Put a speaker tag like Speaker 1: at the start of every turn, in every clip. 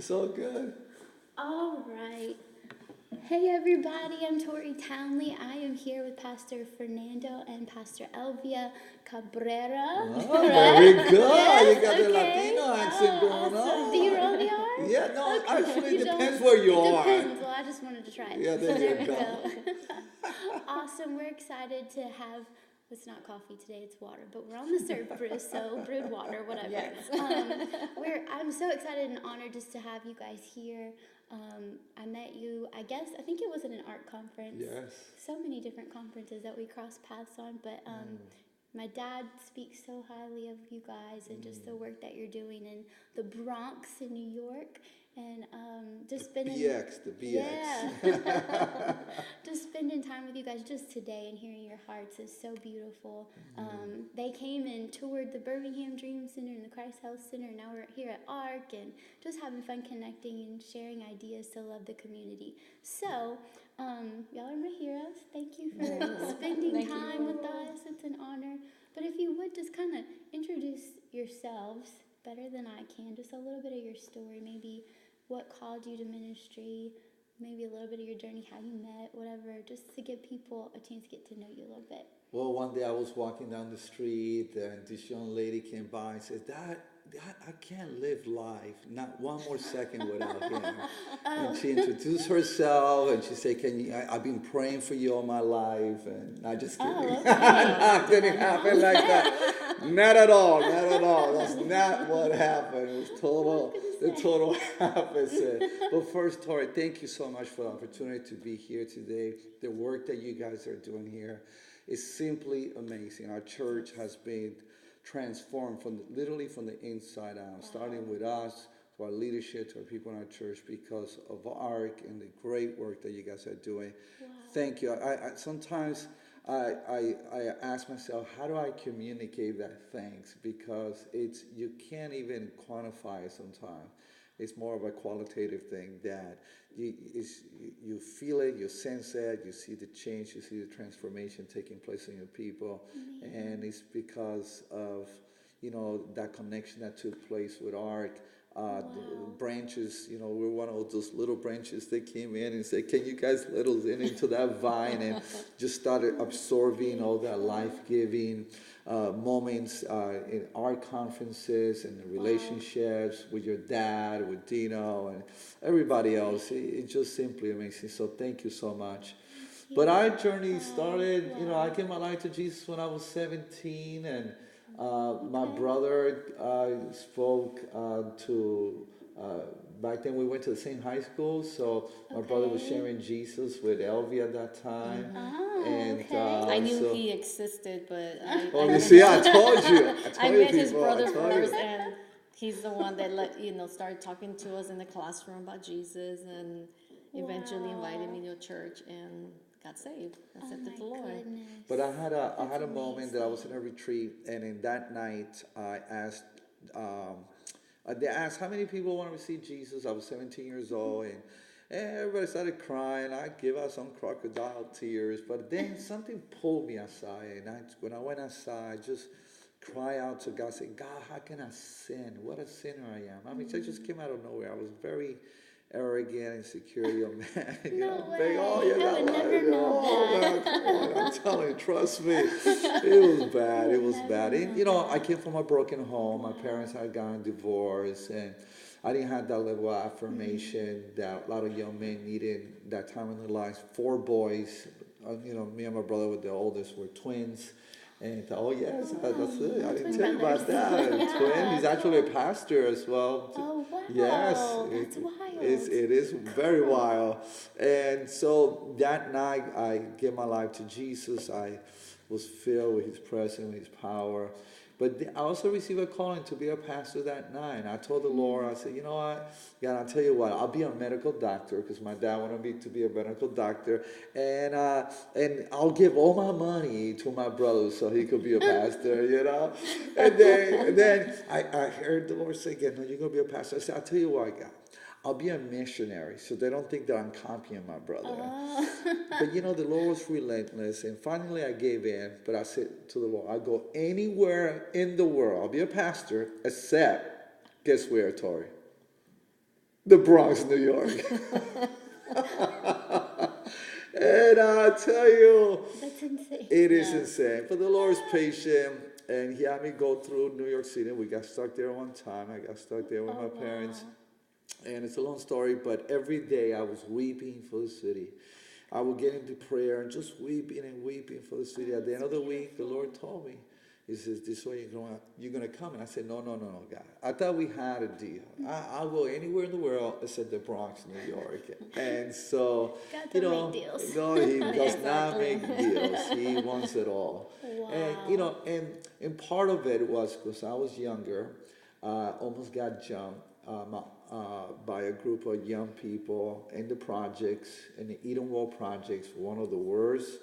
Speaker 1: It's all good.
Speaker 2: All right. Hey everybody, I'm Tori Townley. I am here with Pastor Fernando and Pastor Elvia Cabrera.
Speaker 1: Oh, very good.
Speaker 2: Yes,
Speaker 1: You got the
Speaker 2: okay.
Speaker 1: Latino accent going
Speaker 2: Awesome.
Speaker 1: on.
Speaker 2: Do you roll the R?
Speaker 1: Yeah, no,
Speaker 2: Okay.
Speaker 1: actually,
Speaker 2: You
Speaker 1: depends
Speaker 2: don't?
Speaker 1: where you
Speaker 2: It
Speaker 1: are.
Speaker 2: depends. Well, I just wanted to try it.
Speaker 1: Yeah, there you go.
Speaker 2: Awesome. We're excited to have. It's not coffee today, it's water, but we're on the SERVEbrew, so brewed water, whatever.
Speaker 3: Yes.
Speaker 2: I'm so excited and honored just to have you guys here. I met you, I think it was at an art conference.
Speaker 1: Yes.
Speaker 2: So many different conferences that we crossed paths on, but my dad speaks so highly of you guys and just the work that you're doing in the Bronx in New York. And just spending
Speaker 1: The BX.
Speaker 2: Yeah. Just spending time with you guys just today and hearing your hearts is so beautiful. They came and toured the Birmingham Dream Center and the Christ Health Center. And now we're here at ARC and just having fun connecting and sharing ideas to love the community. So, y'all are my heroes. Thank you for spending time with us. It's an honor. But if you would just kind of introduce yourselves better than I can, just a little bit of your story, maybe what called you to ministry, maybe a little bit of your journey, how you met, whatever, just to give people a chance to get to know you a little bit.
Speaker 1: Well, one day I was walking down the street and this young lady came by and said, Dad, I can't live life, not one more second without him. And she introduced herself and she said, I've been praying for you all my life. And I just kidding.
Speaker 2: Okay.
Speaker 1: That didn't happen like that. Not at all, not at all. That's not what happened. It was the total opposite. But first, Tori, thank you so much for the opportunity to be here today. The work that you guys are doing here is simply amazing. Our church has been transformed literally from the inside out, starting with us, to our leadership, to our people in our church, because of ARC and the great work that you guys are doing. Wow. Thank you. Sometimes I ask myself, how do I communicate that thanks? Because you can't even quantify it sometimes. It's more of a qualitative thing that you feel it, you sense it, you see the change, you see the transformation taking place in your people. Mm-hmm. And it's because of, that connection that took place with ARC. The branches, we're one of those little branches that came in and said, can you guys let us into that vine? And just started absorbing all that life-giving moments in our conferences and the relationships with your dad, with Dino, and everybody else. It's just simply amazing. So thank you so much. But our journey started, I gave my life to Jesus when I was 17, and my brother spoke to, back then we went to the same high school, so my brother was sharing Jesus with Elvia at that time.
Speaker 2: Oh,
Speaker 1: and
Speaker 3: I knew he existed, but
Speaker 1: I told you.
Speaker 3: I met his brother first, and he's the one that started talking to us in the classroom about Jesus, and eventually invited me to church and got saved, accepted the Lord.
Speaker 2: Goodness.
Speaker 1: But I had a moment that I was in a retreat, and in that night I asked, they asked how many people want to receive Jesus. I was 17 years old, and everybody started crying. I gave out some crocodile tears, but then something pulled me aside, and when I went outside, I just cry out to God, say, God, how can I sin? What a sinner I am. I mean, it just came out of nowhere. I was very arrogant, insecure young man.
Speaker 2: No way.
Speaker 1: Big,
Speaker 2: I would never know that.
Speaker 1: Man, I'm telling you, trust me. It was bad. It was bad. And, I came from a broken home. My parents had gotten divorced, and I didn't have that level of affirmation that a lot of young men needed that time in their lives. 4 boys. Me and my brother were the oldest. We're twins. And yes, that's it. I didn't tell you about that. Twin. He's actually a pastor as well.
Speaker 2: Oh, wow.
Speaker 1: Yes.
Speaker 2: That's wild.
Speaker 1: It is very wild. And so that night, I gave my life to Jesus. I was filled with his presence, his power. But I also received a calling to be a pastor that night. And I told the Lord, I said, you know what, God, I'll tell you what, I'll be a medical doctor because my dad wanted me to be a medical doctor. And I'll give all my money to my brother so he could be a pastor, And then I heard the Lord say again, no, you're going to be a pastor. I said, I'll tell you what, God. I'll be a missionary, so they don't think that I'm copying my brother. But the Lord was relentless, and finally I gave in. But I said to the Lord, I'll go anywhere in the world. I'll be a pastor, except, guess where, Tori? the Bronx, New York. And I tell you,
Speaker 2: That's insane.
Speaker 1: it is
Speaker 3: Yeah.
Speaker 1: insane. But the Lord is patient, and He had me go through New York City. We got stuck there one time. I got stuck there with my parents. And it's a long story, but every day I was weeping for the city. I would get into prayer and just weeping and weeping for the city. At the end of the week, the Lord told me, He says, this way you're going to come. And I said, no, God. I thought we had a deal. I'll go anywhere in the world except the Bronx, New York. And so,
Speaker 2: God
Speaker 1: you
Speaker 2: don't
Speaker 1: know,
Speaker 2: make deals.
Speaker 1: no, He does not
Speaker 3: Exactly.
Speaker 1: make deals. He wants it all. And, you know, and part of it was because I was younger, almost got jumped by a group of young people in the projects, in the Edenwald projects, one of the worst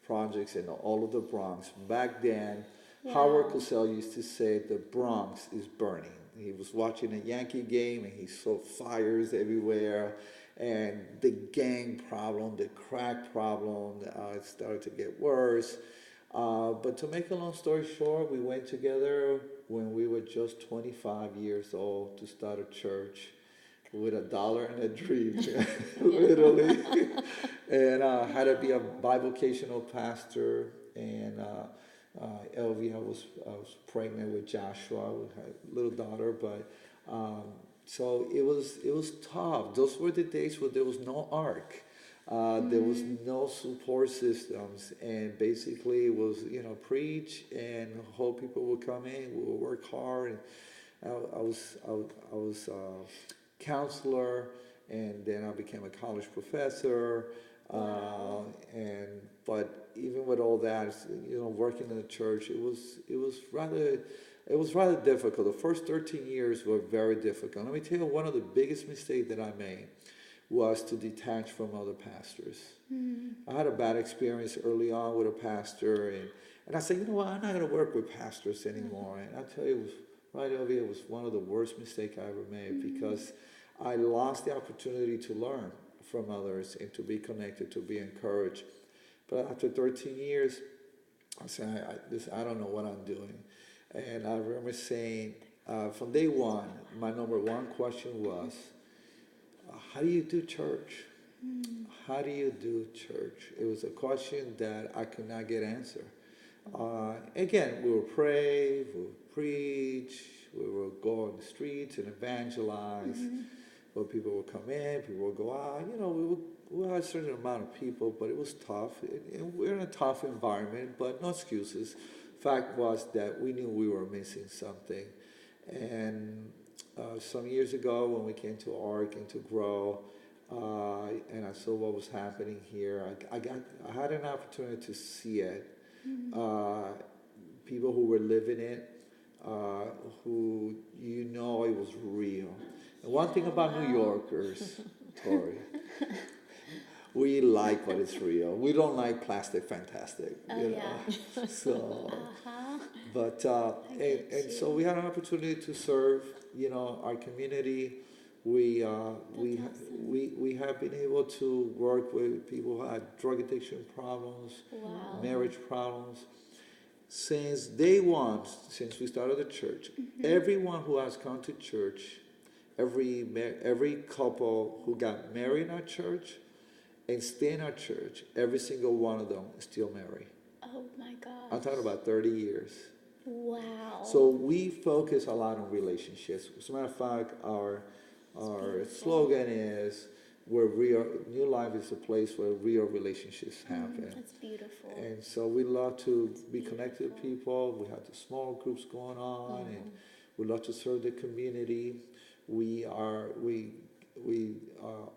Speaker 1: projects in all of the Bronx. Back then, Howard Cosell used to say the Bronx is burning. He was watching a Yankee game and he saw fires everywhere, and the gang problem, the crack problem, it started to get worse. But to make a long story short, we went together when we were just 25 years old to start a church with $1 and a dream, literally. And had to be a bivocational pastor. And Elvia was pregnant with Joshua, we had a little daughter. But so it was tough. Those were the days where there was no ark. There was no support systems, and basically it was, preach and hope people would come in. We would work hard. And I was counselor, and then I became a college professor. But even with all that, working in the church, it was rather difficult. The first 13 years were very difficult. Let me tell you, one of the biggest mistakes that I made was to detach from other pastors. I had a bad experience early on with a pastor, and I said, you know what, I'm not going to work with pastors anymore. And I tell you, it was one of the worst mistakes I ever made, because I lost the opportunity to learn from others and to be connected, to be encouraged. But after 13 years, I said, I don't know what I'm doing. And I remember saying, from day one, my number one question was, how do you do church? How do you do church? It was a question that I could not get answered. Again, we would pray, we would preach, we would go on the streets and evangelize. Well, people would come in, people would go out. We had a certain amount of people, but it was tough. And we're in a tough environment, but no excuses. Fact was that we knew we were missing something. And some years ago, when we came to ARC and to grow, and I saw what was happening here, I had an opportunity to see it. People who were living it, who it was real. And one thing about New Yorkers, Tori, we like what is real. We don't like plastic fantastic, So, but so we had an opportunity to serve, our community. We have been able to work with people who had drug addiction problems, marriage problems. Since day one, since we started the church, everyone who has come to church, every couple who got married in our church and stay in our church, every single one of them is still married.
Speaker 2: Oh my gosh.
Speaker 1: I'm talking about 30 years.
Speaker 2: Wow.
Speaker 1: So we focus a lot on relationships. As a matter of fact, our slogan is where New Life is a place where real relationships happen.
Speaker 2: That's beautiful.
Speaker 1: And so we love to be connected to people. We have the small groups going on, and we love to serve the community. We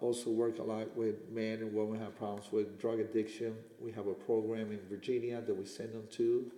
Speaker 1: also work a lot with men and women who have problems with drug addiction. We have a program in Virginia that we send them to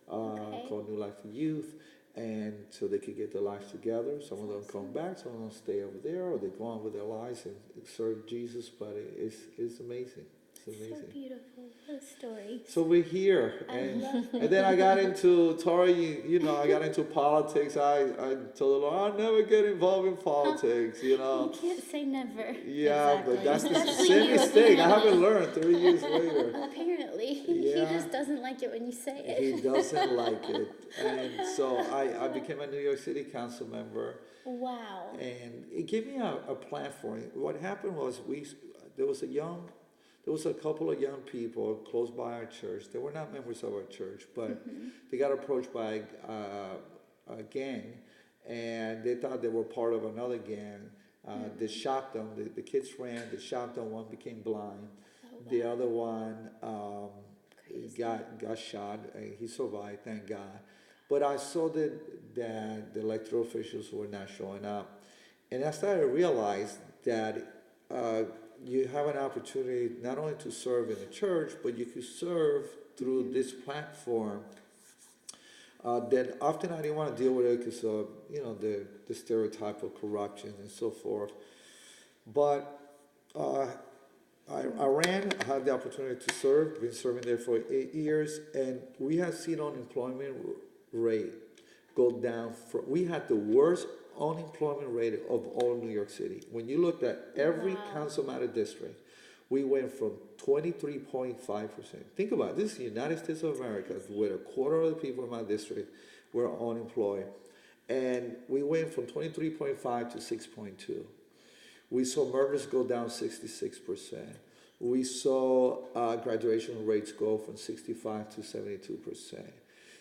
Speaker 1: called New Life for Youth, and so they could get their lives together. Some of them come back, some of them stay over there, or they go on with their lives and serve Jesus. But it's amazing. It's amazing.
Speaker 2: So beautiful. Those stories.
Speaker 1: So we're here, and then I got into Tori. I got into politics. I told her I'll never get involved in politics.
Speaker 2: You can't say never.
Speaker 1: Yeah, but
Speaker 3: Exactly.
Speaker 1: that's the
Speaker 2: Especially
Speaker 1: same
Speaker 2: you.
Speaker 1: mistake. I haven't learned 3 years later.
Speaker 2: Apparently, he
Speaker 1: Yeah.
Speaker 2: just doesn't like it when you say it.
Speaker 1: He doesn't like it, and so I became a New York City council member.
Speaker 2: Wow.
Speaker 1: And it gave me a platform. What happened was there was a couple of young people close by our church. They were not members of our church, but they got approached by a gang, and they thought they were part of another gang. They shot them. The kids ran. They shot them. One became blind. The other one got shot. He survived, thank God. But I saw that the electoral officials were not showing up. And I started to realize that you have an opportunity not only to serve in the church, but you could serve through this platform. That often I didn't want to deal with it because of the stereotype of corruption and so forth. But I ran. I had the opportunity to serve. Been serving there for 8 years, and we have seen unemployment rate go down. We had the worst unemployment rate of all New York City. When you looked at every council matter district, we went from 23.5%. Think about it. This is the United States of America, where a quarter of the people in my district were unemployed. And we went from 23.5 to 6.2. We saw murders go down 66%. We saw graduation rates go from 65 to 72%.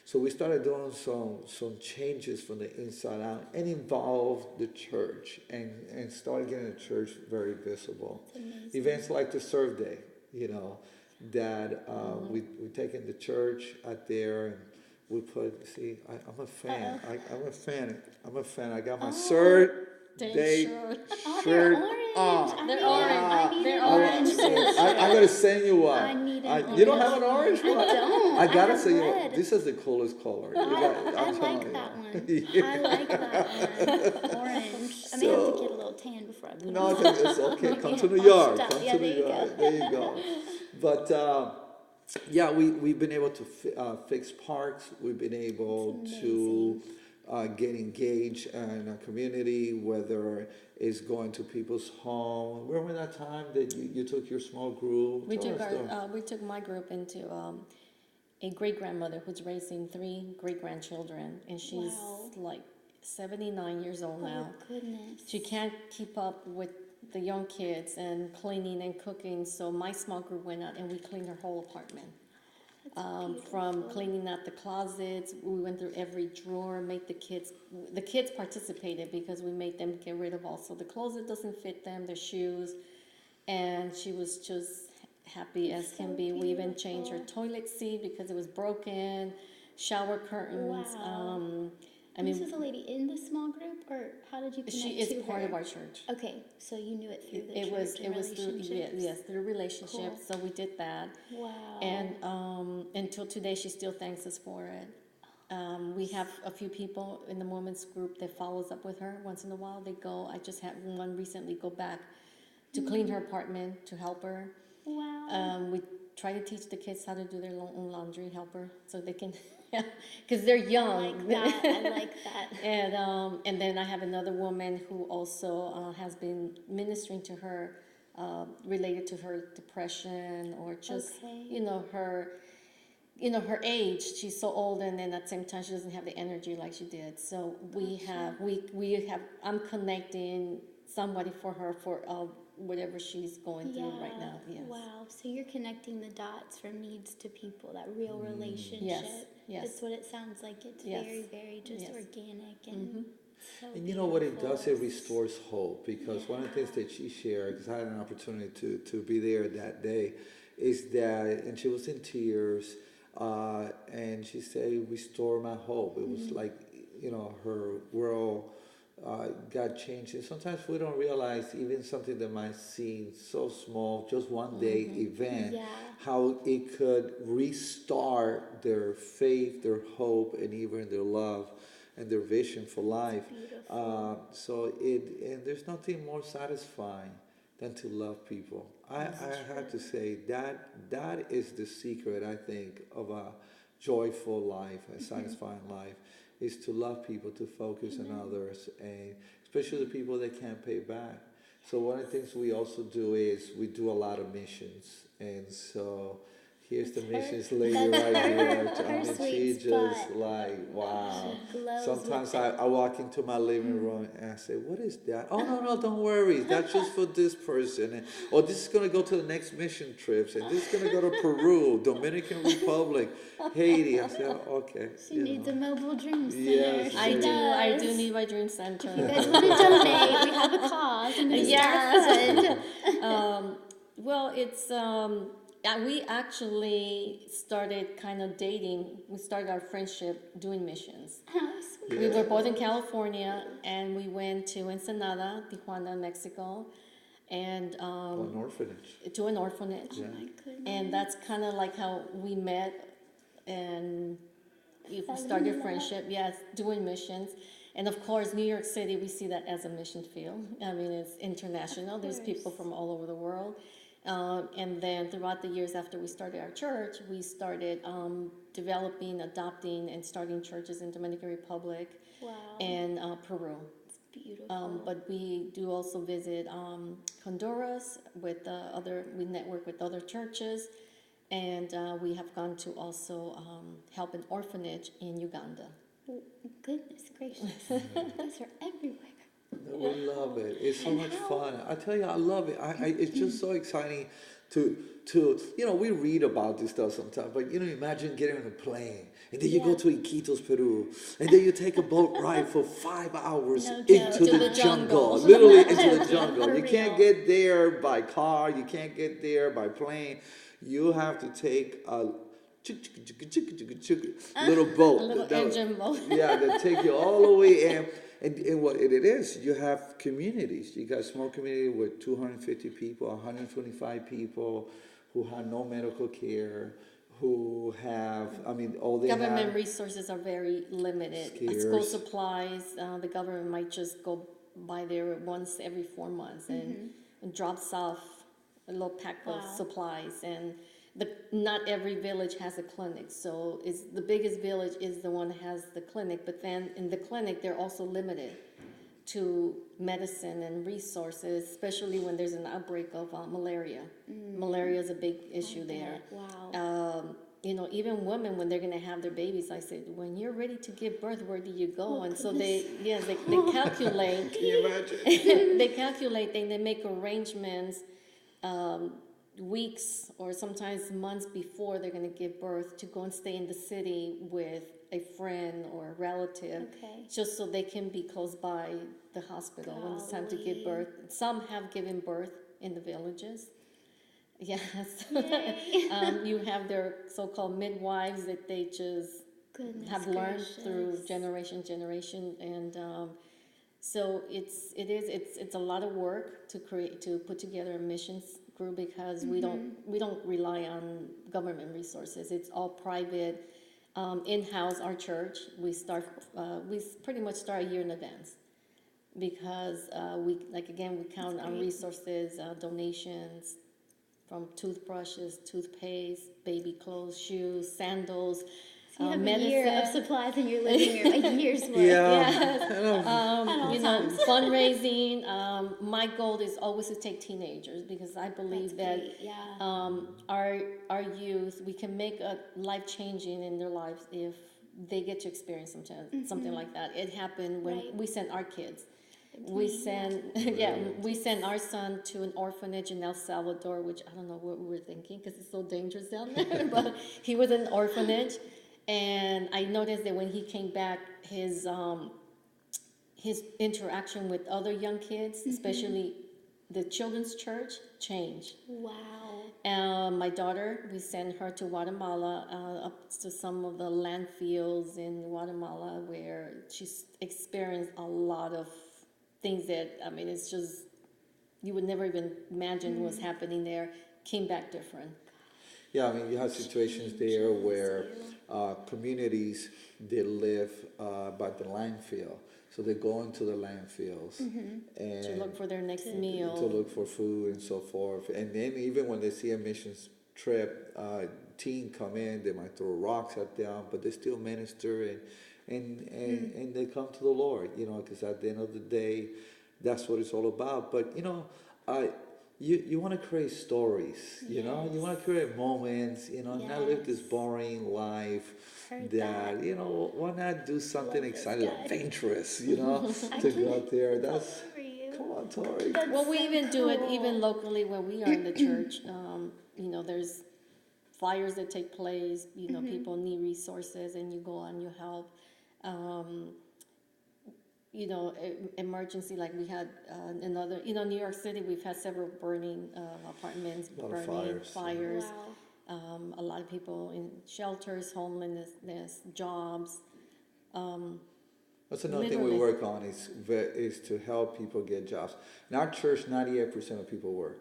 Speaker 1: So we started doing some changes from the inside out and involved the church and started getting the church very visible. Events like the Serve Day, that we taken the church out there and we put, I'm a fan. I'm a fan. I got my Serve Day shirt on.
Speaker 3: They're orange. They're
Speaker 2: orange.
Speaker 1: I'm going to send you one.
Speaker 2: I need an
Speaker 1: You don't
Speaker 2: orange
Speaker 1: have an orange one?
Speaker 2: I don't.
Speaker 1: I gotta
Speaker 2: have
Speaker 1: say,
Speaker 2: red.
Speaker 1: this is the coolest color.
Speaker 2: I like that one. I like that one. Orange. I may have to get a little tan before I put it on.
Speaker 1: It's okay. Come to New
Speaker 2: I'll
Speaker 1: York.
Speaker 2: stop.
Speaker 1: Come
Speaker 2: Yeah,
Speaker 1: to
Speaker 2: there
Speaker 1: New
Speaker 2: you
Speaker 1: York.
Speaker 2: go.
Speaker 1: There you go. But we've been able to fix parks. We've been able to get engaged in a community, whether it's going to people's home. Remember that time that you took your small group?
Speaker 3: We took my group into a great grandmother who's raising 3 great grandchildren, and she's like 79 years old now.
Speaker 2: Oh goodness!
Speaker 3: She can't keep up with the young kids and cleaning and cooking, so my small group went out and we cleaned her whole apartment. From cleaning out the closets, we went through every drawer, made the kids participated because we made them get rid of also the clothes that doesn't fit them, the shoes, and she was just happy as can be. We even changed her toilet seat because it was broken, shower curtains.
Speaker 2: Wow. This is a lady in the small group, or how did you connect to her?
Speaker 3: She is part of our church.
Speaker 2: Okay, so you knew it through the
Speaker 3: It was
Speaker 2: relationships.
Speaker 3: through relationships.
Speaker 2: Cool.
Speaker 3: So we did that.
Speaker 2: Wow.
Speaker 3: And until today, she still thanks us for it. We have a few people in the women's group that follows up with her once in a while. They go. I just had one recently go back to clean her apartment to help her.
Speaker 2: Wow.
Speaker 3: We try to teach the kids how to do their own laundry, help her so they can, because they're young.
Speaker 2: I like that.
Speaker 3: And then I have another woman who also has been ministering to her, related to her depression or just her age. She's so old, and then at the same time she doesn't have the energy like she did. So we have I'm connecting somebody for her for whatever she's going through right now. Yes.
Speaker 2: Wow. So you're connecting the dots from needs to people, that real relationship.
Speaker 3: Yes.
Speaker 2: That's what it sounds like. It's very, very just organic and so
Speaker 1: And you know what it
Speaker 2: beautiful.
Speaker 1: does? It restores hope, because one of the things that she shared, because I had an opportunity to be there that day, is that, and she was in tears, and she said, restore my hope. It was like, her world got changed. And sometimes we don't realize even something that might seem so small, just one day event, how it could restart their faith, their hope, and even their love and their vision for life. And there's nothing more satisfying and to love people. I have to say that is the secret, I think, of a joyful life, a satisfying life, is to love people, to focus on others, and especially the people that can't pay back. So one of the things we also do is we do a lot of missions, and so here's the missions lady right here. I
Speaker 2: Her
Speaker 1: mean,
Speaker 2: sweet
Speaker 1: she just
Speaker 2: spot.
Speaker 1: like wow.
Speaker 2: She glows
Speaker 1: Sometimes
Speaker 2: with
Speaker 1: I walk into my living room and I say, "What is that?" "Oh no, don't worry. That's just for this person." And, "Oh, this is gonna go to the next mission trips, and this is gonna go to Peru, Dominican Republic, Haiti." I said, "Oh, "Okay."
Speaker 2: She needs a mobile dream center.
Speaker 1: Yes,
Speaker 2: She
Speaker 3: I do
Speaker 2: does.
Speaker 3: need my dream center.
Speaker 2: If you guys want to donate, we have a cause. I'm going to start a fund.
Speaker 3: Well, it's we actually started kind of dating. We started our friendship doing missions.
Speaker 2: Oh, sweet.
Speaker 3: We were both in California, and we went to Ensenada, Tijuana, Mexico, and
Speaker 1: An orphanage.
Speaker 3: to an orphanage.
Speaker 2: Oh my goodness.
Speaker 3: And that's kind of like how we met, and we
Speaker 2: Fell in
Speaker 3: started
Speaker 2: love.
Speaker 3: friendship. Yes, doing missions. And of course, New York City, we see that as a mission field. I mean, it's international. There's people from all over the world. And then throughout the years after we started our church, we started developing, adopting, and starting churches in Dominican Republic
Speaker 2: Wow.
Speaker 3: and Peru.
Speaker 2: It's beautiful.
Speaker 3: But we do also visit Honduras with we network with other churches. And we have gone to also help an orphanage in Uganda.
Speaker 2: Oh, goodness gracious. These are everywhere.
Speaker 1: We love it. It's so much fun. I tell you, I love it. It's just so exciting to we read about this stuff sometimes, but imagine getting on a plane and then you go to Iquitos, Peru, and then you take a boat ride for 5 hours
Speaker 2: No
Speaker 1: into
Speaker 2: joke.
Speaker 1: the jungle, literally into the jungle. You can't get there by car. You can't get there by plane. You have to take a little boat,
Speaker 3: A little engine boat.
Speaker 1: yeah, that take you all the way in. And what it is, you have communities. You got a small community with 250 people, 125 people who have no medical care, who have, all they
Speaker 3: Government
Speaker 1: have.
Speaker 3: resources are very limited. School supplies, the government might just go by there once every 4 months and drops off a little pack of supplies. And not every village has a clinic, so the biggest village is the one that has the clinic, but then in the clinic they're also limited to medicine and resources, especially when there's an outbreak of malaria. Malaria is a big issue there.
Speaker 2: Wow.
Speaker 3: Even women, when they're going to have their babies, I said, when you're ready to give birth, where do you go?
Speaker 2: Oh,
Speaker 3: and so
Speaker 2: goodness.
Speaker 3: they calculate.
Speaker 1: Can you imagine?
Speaker 3: They calculate, they make arrangements weeks or sometimes months before they're going to give birth to go and stay in the city with a friend or a relative, just so they can be close by the hospital when it's time to give birth. Some have given birth in the villages. Yes. You have their so-called midwives that they just have learned through generation, and so it's a lot of work to put together a missions group, because we don't rely on government resources. It's all private, in-house. Our church, we pretty much start a year in advance, because we count on resources, donations from toothbrushes, toothpaste, baby clothes, shoes, sandals.
Speaker 2: So you have
Speaker 3: medicine.
Speaker 2: a year of supplies in your living room, a year's worth.
Speaker 1: Yeah.
Speaker 3: Fundraising. My goal is always to take teenagers, because I believe our youth, we can make a life changing in their lives if they get to experience something like that. It happened when we sent our kids. We sent our son to an orphanage in El Salvador, which I don't know what we were thinking, because it's so dangerous down there. But he was in an orphanage. And I noticed that when he came back, his interaction with other young kids, especially the children's church, changed.
Speaker 2: Wow.
Speaker 3: My daughter, we sent her to Guatemala, up to some of the landfills in Guatemala, where she's experienced a lot of things that, it's just, you would never even imagine was happening there. Came back different.
Speaker 1: Yeah, you have situations there where communities, they live by the landfill. So they go into the landfills and
Speaker 3: To look for their next
Speaker 1: to
Speaker 3: meal.
Speaker 1: look for food and so forth. And then even when they see a missions trip, teen come in, they might throw rocks at them, but they still minister and they come to the Lord, because at the end of the day, that's what it's all about. But you want to create stories, you want to create moments, not live this boring life.
Speaker 2: Heard
Speaker 1: That why not do something
Speaker 2: Love this
Speaker 1: exciting,
Speaker 2: guy.
Speaker 1: adventurous, to go out there. That's
Speaker 2: For you.
Speaker 1: come on, Tori.
Speaker 3: Well, we
Speaker 2: so
Speaker 3: even do it even
Speaker 2: cool.
Speaker 3: locally where we are in the church. There's flyers that take place. People need resources, and you go and you help. Emergency, like we had another. New York City, we've had several burning apartments,
Speaker 1: A lot of
Speaker 3: burning
Speaker 1: fires.
Speaker 2: Wow.
Speaker 3: A lot of people in shelters, homelessness, jobs.
Speaker 1: That's another thing we
Speaker 3: Literally.
Speaker 1: work on is to help people get jobs. In our church, 98% of people work.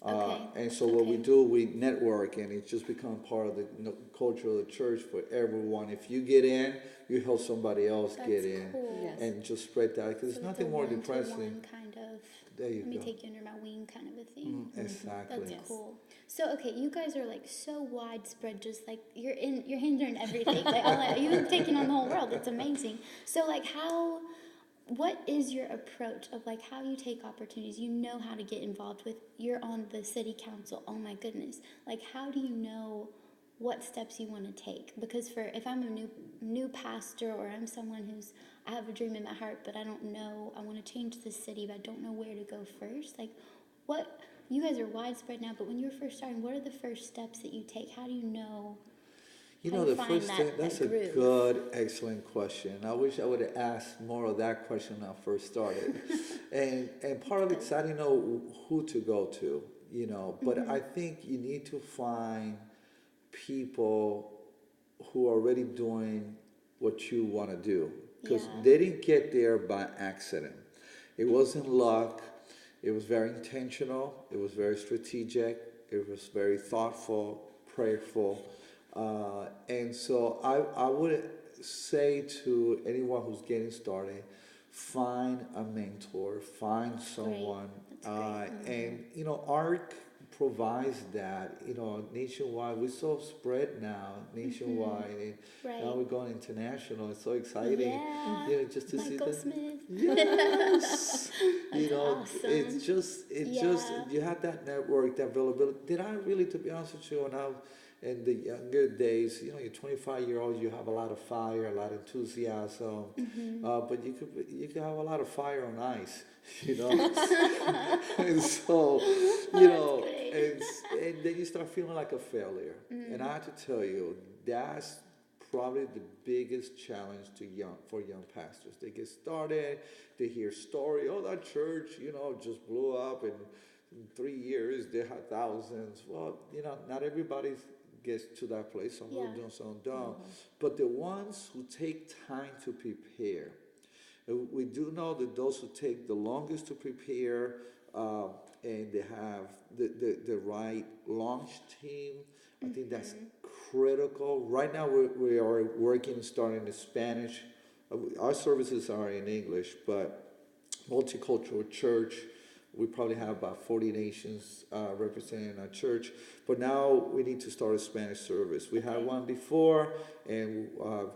Speaker 2: Okay.
Speaker 1: And so what we do, we network, and it's just become part of the culture of the church for everyone. If you get in, you help somebody else
Speaker 2: That's
Speaker 1: get in,
Speaker 2: cool.
Speaker 3: Yes.
Speaker 1: and just spread that. Because
Speaker 2: So
Speaker 1: there's
Speaker 2: it's
Speaker 1: nothing
Speaker 2: a
Speaker 1: more
Speaker 2: one-to-one
Speaker 1: depressing.
Speaker 2: kind of.
Speaker 1: There you
Speaker 2: Let me
Speaker 1: go.
Speaker 2: take you under my wing, kind of a thing.
Speaker 1: Exactly.
Speaker 2: That's
Speaker 3: Yes.
Speaker 2: cool. So okay, you guys are like so widespread. Just like your hands are in everything. Like you're taking on the whole world. It's amazing. So like what is your approach of like how you take opportunities? You know how to get involved with. You're on the city council. Oh my goodness! Like how do you know what steps you want to take? Because if I'm a new pastor, or I'm someone I have a dream in my heart, but I don't know. I want to change the city, but I don't know where to go first. Like what? You guys are widespread now, but when you were first starting, what are the first steps that you take? How do you know? How do
Speaker 1: The
Speaker 2: you find
Speaker 1: first thing,
Speaker 2: that
Speaker 1: that's a
Speaker 2: groove?
Speaker 1: good, excellent question. I wish I would have asked more of that question when I first started. and part of it's I didn't know who to go to, but I think you need to find people who are already doing what you want to do. Because
Speaker 2: Yeah.
Speaker 1: they didn't get there by accident. It wasn't luck. It was very intentional. It was very strategic. It was very thoughtful, prayerful. And so I would say to anyone who's getting started, find a mentor, find someone.
Speaker 2: That's great.
Speaker 1: And, ARC provides that, nationwide. We're so spread now, nationwide. And
Speaker 2: Right.
Speaker 1: now we're going international. It's so exciting.
Speaker 2: Yeah.
Speaker 1: Just to see
Speaker 2: Michael
Speaker 1: that.
Speaker 2: Smith.
Speaker 1: Yes.
Speaker 2: awesome.
Speaker 1: It's just
Speaker 2: Yeah.
Speaker 1: you have that network, that availability. Did I really, to be honest with you, when I was in the younger days, you're 25-year-olds, you have a lot of fire, a lot of enthusiasm, but you could have a lot of fire on ice, and so and then you start feeling like a failure. And I have to tell you, that's probably the biggest challenge for young pastors. They get started, they hear story, that church, just blew up, and in 3 years they had thousands. Well, not everybody gets to that place. Some will do, some don't. But the ones who take time to prepare, we do know that those who take the longest to prepare, and they have the right launch team, I think that's critical. Right now, we are working, starting the Spanish. Our services are in English, but multicultural church. We probably have about 40 nations represented in our church. But now we need to start a Spanish service. We had one before, and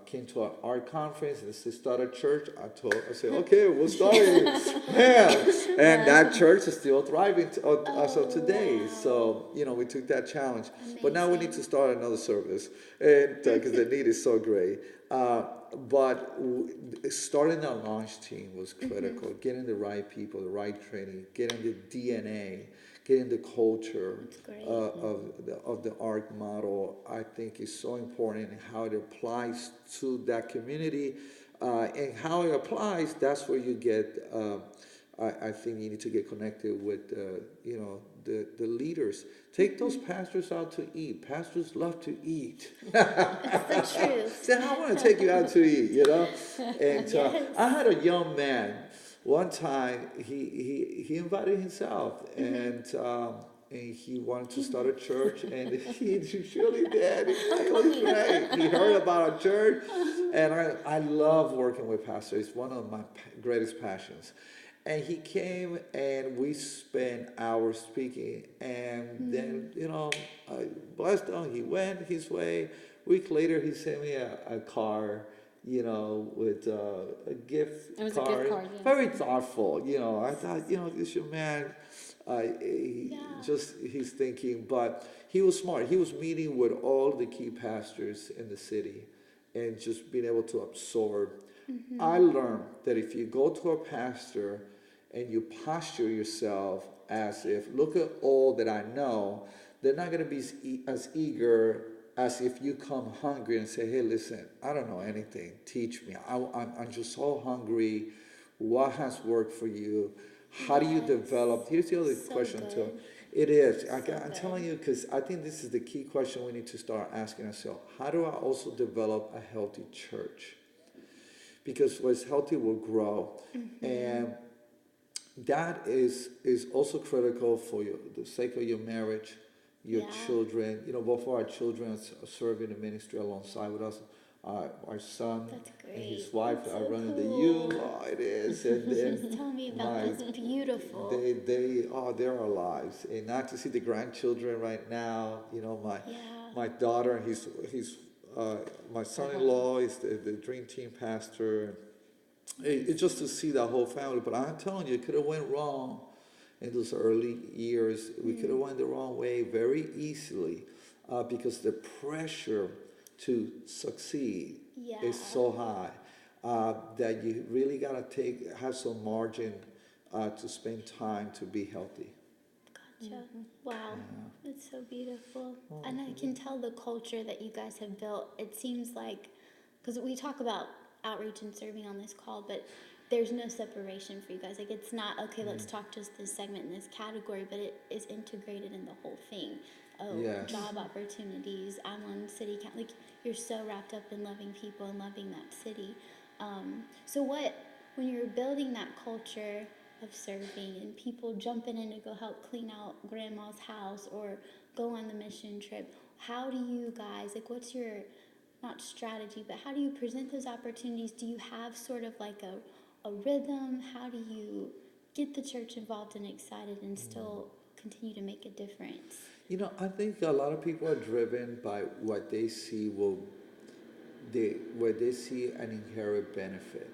Speaker 1: came to our conference and said, start a church. I said, okay, we'll start it. And that church is still thriving as of today.
Speaker 2: Wow.
Speaker 1: So, we took that challenge. But now we need to start another service, and because the need is so great. But starting our launch team was critical. Getting the right people, the right training, getting the DNA, getting the culture of the ARC model, I think is so important, and how it applies to that community, and how it applies. That's where you get. I think you need to get connected with the leaders. Take those pastors out to eat. Pastors love to eat.
Speaker 2: That's the truth.
Speaker 1: Say, I want to take you out to eat, And I had a young man. One time, he invited himself, and and he wanted to start a church, and he really did. It was great. He heard about a church, and I love working with pastors. It's one of my greatest passions. And he came, and we spent hours speaking, and then, I blessed him. He went his way. A week later, he sent me a card, with a gift
Speaker 3: It was
Speaker 1: card.
Speaker 3: a gift card, yeah.
Speaker 1: Very thoughtful, I thought, this young man, he's thinking, but he was smart. He was meeting with all the key pastors in the city and just being able to absorb. I learned that if you go to a pastor and you posture yourself as if, look at all that I know, they're not going to be as eager as if you come hungry and say, hey, listen, I don't know anything. Teach me. I'm just so hungry. What has worked for you? How do you develop? Here's the other question, too. It is. I'm telling you, because I think this is the key question we need to start asking ourselves. How do I also develop a healthy church? Because what's healthy will grow. And that is also critical for the sake of your marriage, your children. Both of our children are serving the ministry alongside with us. Our son and his wife are running the youth. Oh, it is. And then
Speaker 2: just tell me about this. Beautiful.
Speaker 1: They're our lives. And not to see the grandchildren right now. My daughter and his my son-in-law is the Dream Team pastor. It's just to see that whole family. But I'm telling you, it could have went wrong in those early years. We could have went the wrong way very easily because the pressure to succeed is so high that you really got to have some margin to spend time to be healthy.
Speaker 2: Gotcha. Wow. That's so beautiful. And I can tell the culture that you guys have built. It seems like, because we talk about outreach and serving on this call, but there's no separation for you guys. Like, it's not, okay, let's talk just this segment in this category, but it is integrated in the whole thing. Job opportunities. I'm on city council. Like, you're so wrapped up in loving people and loving that city. So when you're building that culture of serving and people jumping in to go help clean out grandma's house or go on the mission trip, how do you guys, like, what's your, not strategy, but how do you present those opportunities? Do you have sort of like a rhythm? How do you get the church involved and excited and still continue to make a difference?
Speaker 1: I think a lot of people are driven by what they see where they see an inherent benefit.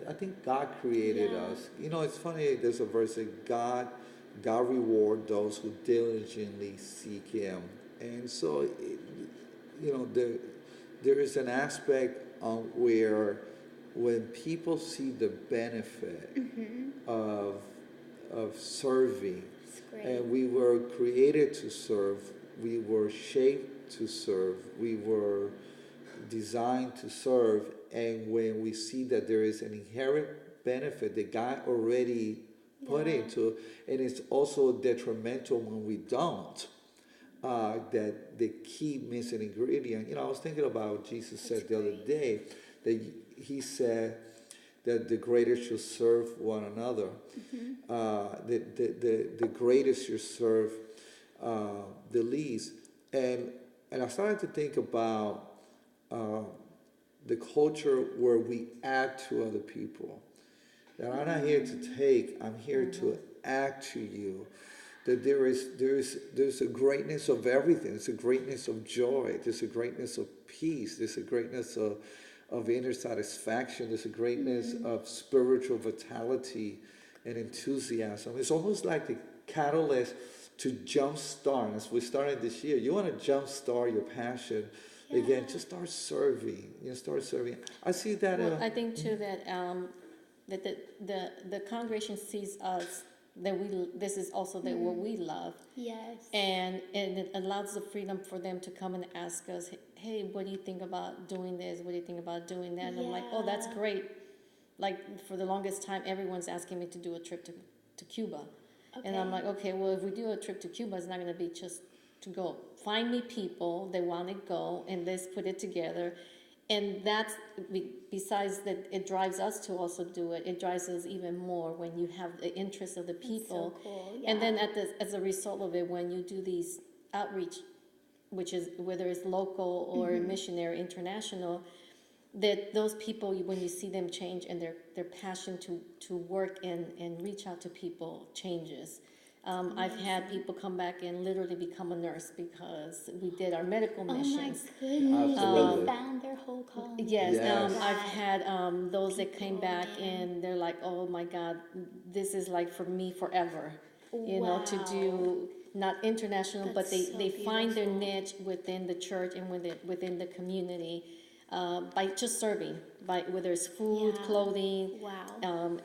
Speaker 1: I think God created us. It's funny, there's a verse that God reward those who diligently seek Him. And so, there is an aspect where when people see the benefit of serving, and we were created to serve, we were shaped to serve, we were designed to serve, and when we see that there is an inherent benefit that God already put into, and it's also detrimental when we don't, that the key missing ingredient. I was thinking about what Jesus said the other day, that He said that the greatest should serve one another. The greatest should serve the least. And I started to think about the culture where we add to other people. That I'm not here to take, I'm here to add to you. That there's a greatness of everything. There's a greatness of joy. There's a greatness of peace. There's a greatness of inner satisfaction. There's a greatness of spiritual vitality and enthusiasm. It's almost like the catalyst to jumpstart. As we started this year, you want to jumpstart your passion. Again, just start serving. Start serving. I see that.
Speaker 3: I think too that the congregation sees us that this is also what we love.
Speaker 2: Yes.
Speaker 3: And it allows the freedom for them to come and ask us, hey, what do you think about doing this? What do you think about doing that? And I'm like, oh, that's great. Like, for the longest time, everyone's asking me to do a trip to Cuba. Okay. And I'm like, okay, well, if we do a trip to Cuba, it's not going to be just to go. Find me people that want to go, and let's put it together. And that's, besides that it drives us to also do it, it drives us even more when you have the interest of the people.
Speaker 2: That's so cool.
Speaker 3: And then as a result of it, when you do these outreach, which is whether it's local or missionary, international, that those people, when you see them change and their passion to work and reach out to people changes. I've had people come back and literally become a nurse because we did our medical missions.
Speaker 2: Oh my goodness.
Speaker 1: Absolutely.
Speaker 2: They found their whole calling.
Speaker 3: Yes,
Speaker 1: Yes.
Speaker 3: I've had those that came
Speaker 2: People,
Speaker 3: back
Speaker 2: man.
Speaker 3: and they're like, oh my God, this is like for me forever. You know, to do not international, but
Speaker 2: That's so
Speaker 3: they find their
Speaker 2: beautiful.
Speaker 3: niche within the church and within the community by just serving, by whether it's food,
Speaker 2: Yeah.
Speaker 3: clothing,
Speaker 2: Wow.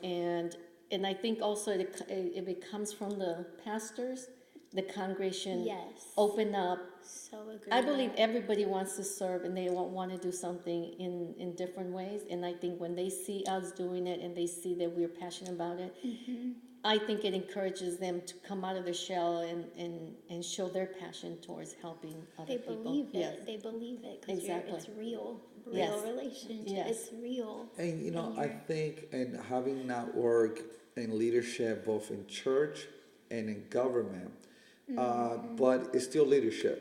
Speaker 3: and I think also it comes from the pastors, the congregation.
Speaker 2: Yes.
Speaker 3: Open up.
Speaker 2: So agree.
Speaker 3: I believe everybody wants to serve and they want to do something in different ways. And I think when they see us doing it and they see that we're passionate about it, I think it encourages them to come out of their shell and show their passion towards helping other
Speaker 2: They
Speaker 3: people.
Speaker 2: believe it.
Speaker 3: Yes.
Speaker 2: They believe it because
Speaker 3: Exactly.
Speaker 2: it's real.
Speaker 3: Yes.
Speaker 2: Real relationship.
Speaker 3: Yes.
Speaker 2: It's real.
Speaker 1: And you know,
Speaker 2: And
Speaker 1: I
Speaker 2: you're-
Speaker 1: think, and having that work in leadership, both in church and in government, but it's still leadership.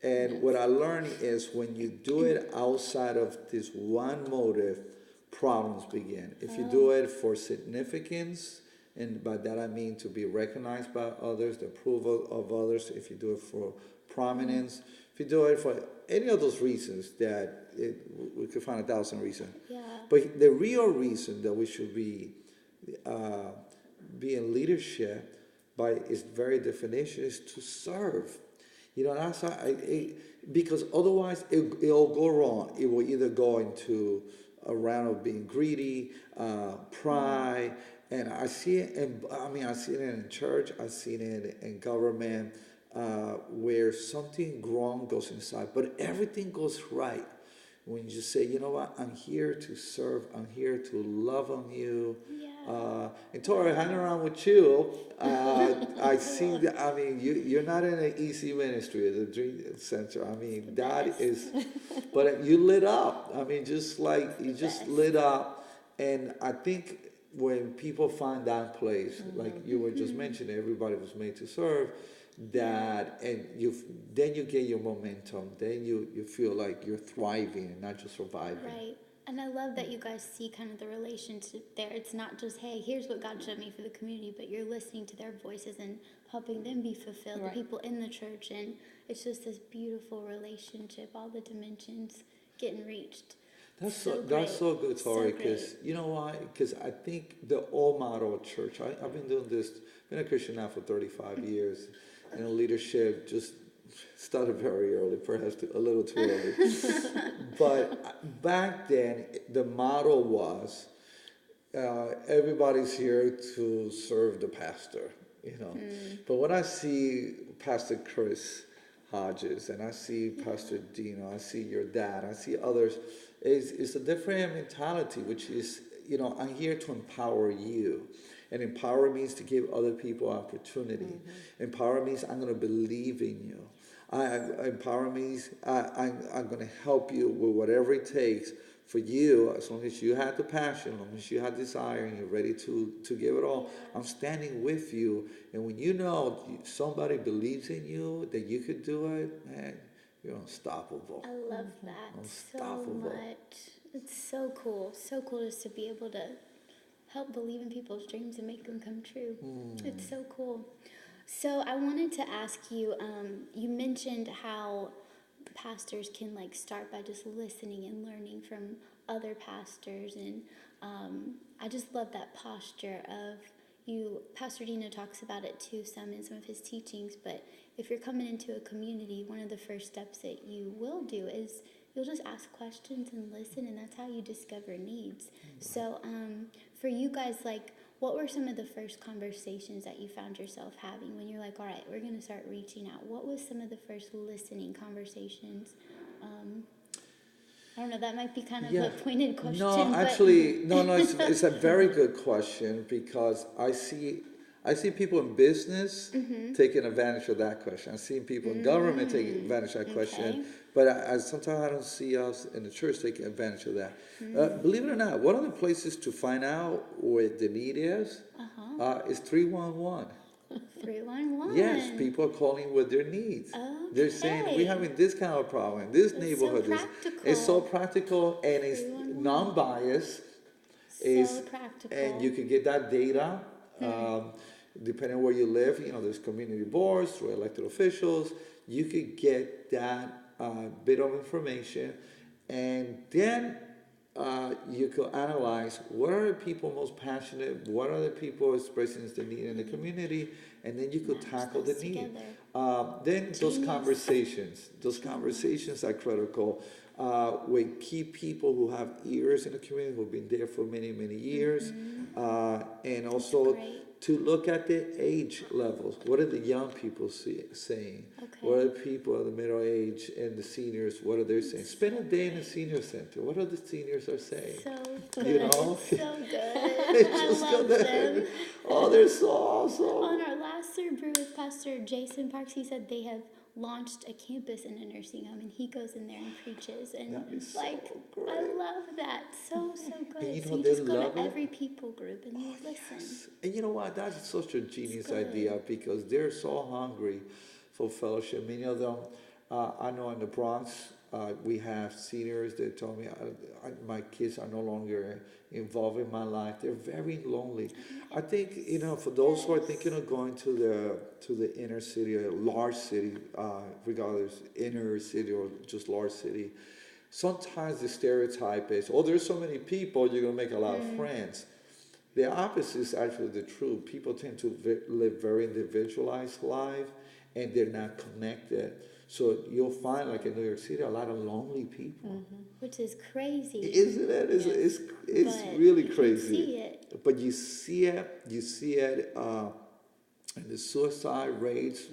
Speaker 1: And what I learned is when you do it outside of this one motive, problems begin. If you do it for significance, and by that I mean to be recognized by others, the approval of others, if you do it for prominence, if you do it for any of those reasons we could find 1,000 reasons.
Speaker 2: Yeah.
Speaker 1: But the real reason that we should be in leadership by its very definition is to serve. You know, that's because otherwise it'll go wrong. It will either go into a round of being greedy, pride, and I see it. I see it in church. I see it in government, where something wrong goes inside, but everything goes right. When you just say, you know what, I'm here to serve. I'm here to love on you.
Speaker 2: Yeah.
Speaker 1: And Tori, hanging around with you, I see that. I mean, you're not in an easy ministry as a dream center. I mean, that is, but you lit up. I mean, just like you just lit up. And I think when people find that place, like you were just mentioning, everybody was made to serve. That and then you get your momentum. Then you feel like you're thriving and not just surviving.
Speaker 2: Right. And I love that you guys see kind of the relationship there. It's not just, hey, here's what God showed me for the community, but you're listening to their voices and helping them be fulfilled,
Speaker 3: Right.
Speaker 2: the people in the church. And it's just this beautiful relationship, all the dimensions getting reached.
Speaker 1: That's
Speaker 2: great.
Speaker 1: so good, Tori,
Speaker 2: So
Speaker 1: because
Speaker 2: great.
Speaker 1: you know why? Because I think the old model of church, I've been doing this, been a Christian now for 35 years, and leadership just started very early, perhaps a little too early. But back then, the model was everybody's here to serve the pastor, you know. But when I see Pastor Chris Hodges and I see Pastor Dino, I see your dad, I see others, it's a different mentality, which is, you know, I'm here to empower you. And empower means to give other people opportunity. Empower means I'm going to believe in you. Empower means I'm going to help you with whatever it takes for you, as long as you have the passion, as long as you have desire and you're ready to give it all. I'm standing with you. And when you know somebody believes in you, that you could do it, man, you're unstoppable.
Speaker 2: I love that so
Speaker 1: Unstoppable.
Speaker 2: much. It's so cool. So cool just to be able to help believe in people's dreams and make them come true. It's so cool. So I wanted to ask you, you mentioned how pastors can like start by just listening and learning from other pastors, and I just love that posture of you. Pastor Dino talks about it too some in some of his teachings, but if you're coming into a community, one of the first steps that you will do is you'll just ask questions and listen, and that's how you discover needs. So for you guys, like, what were some of the first conversations that you found yourself having when you're like, all right, we're going to start reaching out? What was some of the first listening conversations? I don't know, that might be kind of a pointed question.
Speaker 1: No, actually, no, it's a very good question, because I see people in business taking advantage of that question. I see people in government taking advantage of that question, But sometimes I don't see us in the church taking advantage of that. Believe it or not, one of the places to find out where the need is 311.
Speaker 2: 311.
Speaker 1: Yes, people are calling with their needs. They're saying, we're having this kind of problem in this neighborhood.
Speaker 2: So practical.
Speaker 1: It's so practical and it's non-biased.
Speaker 2: So practical.
Speaker 1: And you can get that data depending on where you live. There's community boards, through elected officials. You could get that bit of information, and then you could analyze what are the people most passionate, what are the people expressing the need in the community, and then you could tackle the need. Then those conversations are critical with key people who have ears in the community, who've been there for many, many years, and also to look at the age levels. What are the young people saying? What are the people of the middle age and the seniors, what are they saying? Spend a day in a senior center. What are the seniors are saying?
Speaker 2: So good.
Speaker 1: So
Speaker 2: good. I love them.
Speaker 1: Oh, they're so awesome.
Speaker 2: On our last SERVEbrew with Pastor Jason Parks, he said they have launched a campus in a nursing home, and he goes in there and preaches, and
Speaker 1: That is
Speaker 2: like
Speaker 1: so great.
Speaker 2: I love that, so good.
Speaker 1: And
Speaker 2: So you
Speaker 1: they
Speaker 2: just go
Speaker 1: love
Speaker 2: to
Speaker 1: it.
Speaker 2: every people group and you listen.
Speaker 1: Yes. And you know what? That's such a genius
Speaker 2: good.
Speaker 1: idea, because they're so hungry for fellowship. Many of them, I know in the Bronx, we have seniors that told me, my kids are no longer involved in my life. They're very lonely. I think, for those who are thinking of going to the inner city, or large city, regardless, inner city or just large city, sometimes the stereotype is, there's so many people, you're going to make a lot of friends. The opposite is actually the truth. People tend to live very individualized life, and they're not connected. So you'll find, like in New York City, a lot of lonely people.
Speaker 2: Which is crazy.
Speaker 1: Isn't it? It's
Speaker 2: But
Speaker 1: really
Speaker 2: you
Speaker 1: crazy.
Speaker 2: can see it.
Speaker 1: But you see it in the suicide rates.